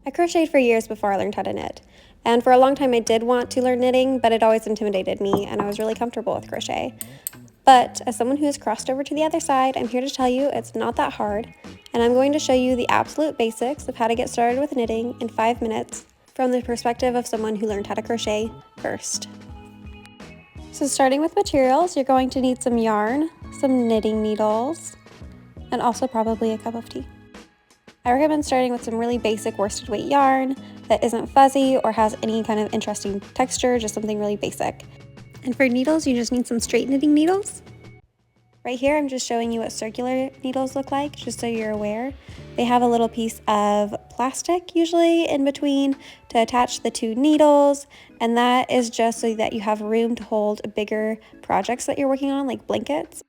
I crocheted for years before I learned how to knit. And for a long time I did want to learn knitting, but it always intimidated me and I was really comfortable with crochet. But as someone who has crossed over to the other side, I'm here to tell you it's not that hard, and I'm going to show you the absolute basics of how to get started with knitting in 5 minutes from the perspective of someone who learned how to crochet first. So starting with materials, you're going to need some yarn, some knitting needles, and also probably a cup of tea. I recommend starting with some really basic worsted weight yarn that isn't fuzzy or has any kind of interesting texture, just something really basic. And for needles, you just need some straight knitting needles. Right here, I'm just showing you what circular needles look like, just so you're aware. They have a little piece of plastic, usually in between, to attach the two needles, and that is just so that you have room to hold bigger projects that you're working on, like blankets.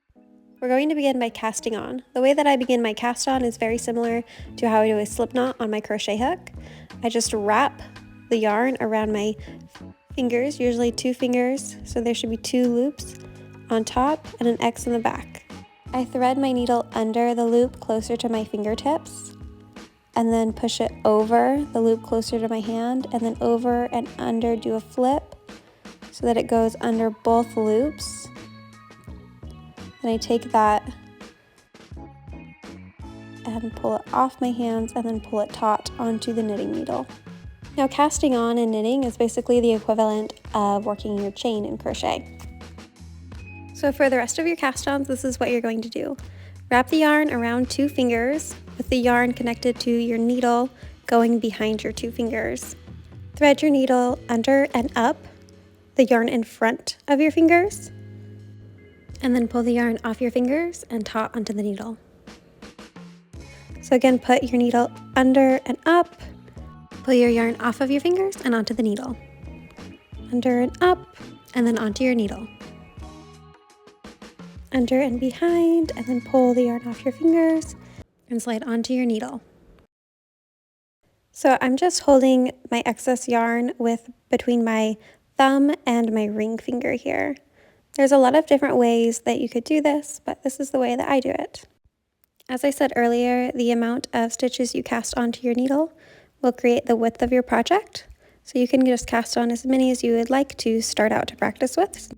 We're going to begin by casting on. The way that I begin my cast on is very similar to how I do a slip knot on my crochet hook. I just wrap the yarn around my fingers, usually 2 fingers, so there should be 2 loops on top and an X in the back. I thread my needle under the loop closer to my fingertips and then push it over the loop closer to my hand, and then over and under, do a flip so that it goes under both loops. Then I take that and pull it off my hands and then pull it taut onto the knitting needle. Now casting on and knitting is basically the equivalent of working your chain in crochet. So for the rest of your cast-ons, this is what you're going to do. Wrap the yarn around 2 fingers with the yarn connected to your needle going behind your 2 fingers. Thread your needle under and up, the yarn in front of your fingers, and then pull the yarn off your fingers and taut onto the needle. So again, put your needle under and up, pull your yarn off of your fingers and onto the needle. Under and up, and then onto your needle. Under and behind, and then pull the yarn off your fingers and slide onto your needle. So I'm just holding my excess yarn between my thumb and my ring finger here. There's a lot of different ways that you could do this, but this is the way that I do it. As I said earlier, the amount of stitches you cast onto your needle will create the width of your project, so you can just cast on as many as you would like to start out to practice with.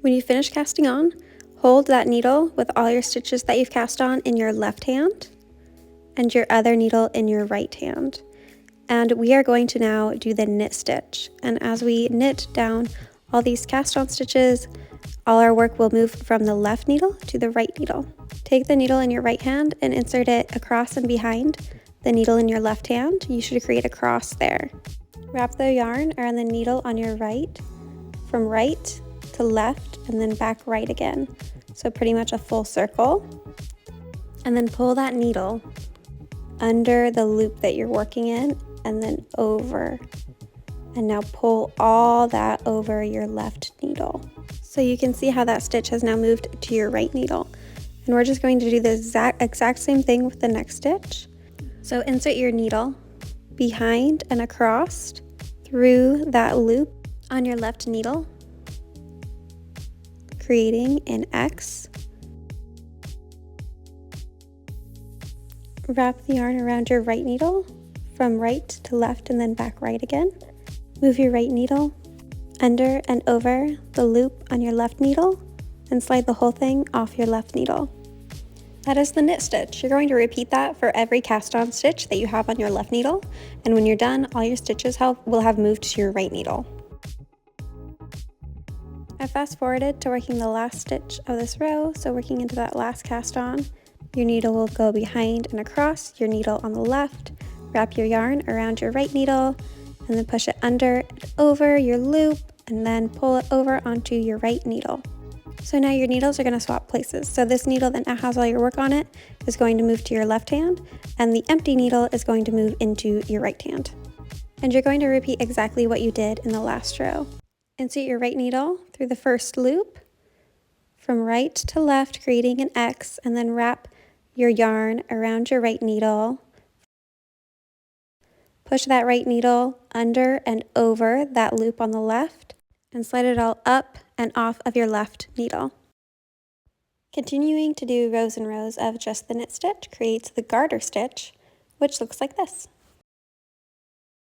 When you finish casting on, hold that needle with all your stitches that you've cast on in your left hand and your other needle in your right hand. And we are going to now do the knit stitch. And as we knit down all these cast on stitches, all our work will move from the left needle to the right needle. Take the needle in your right hand and insert it across and behind the needle in your left hand. You should create a cross there. Wrap the yarn around the needle on your right, from right to left, and then back right again. So pretty much a full circle. And then pull that needle under the loop that you're working in and then over. And now pull all that over your left needle. So you can see how that stitch has now moved to your right needle. And we're just going to do the exact same thing with the next stitch. So insert your needle behind and across through that loop on your left needle, creating an X. Wrap the yarn around your right needle from right to left and then back right again. Move your right needle under and over the loop on your left needle and slide the whole thing off your left needle. That is the knit stitch. You're going to repeat that for every cast on stitch that you have on your left needle, and when you're done, all your stitches will have moved to your right needle. I fast forwarded to working the last stitch of this row, so working into that last cast on, your needle will go behind and across your needle on the left, wrap your yarn around your right needle, and then push it under and over your loop, and then pull it over onto your right needle. So now your needles are going to swap places. So this needle that now has all your work on it is going to move to your left hand, and the empty needle is going to move into your right hand. And you're going to repeat exactly what you did in the last row. Insert your right needle through the first loop, from right to left, creating an X, and then wrap your yarn around your right needle. Push that right needle under and over that loop on the left, and slide it all up and off of your left needle. Continuing to do rows and rows of just the knit stitch creates the garter stitch, which looks like this.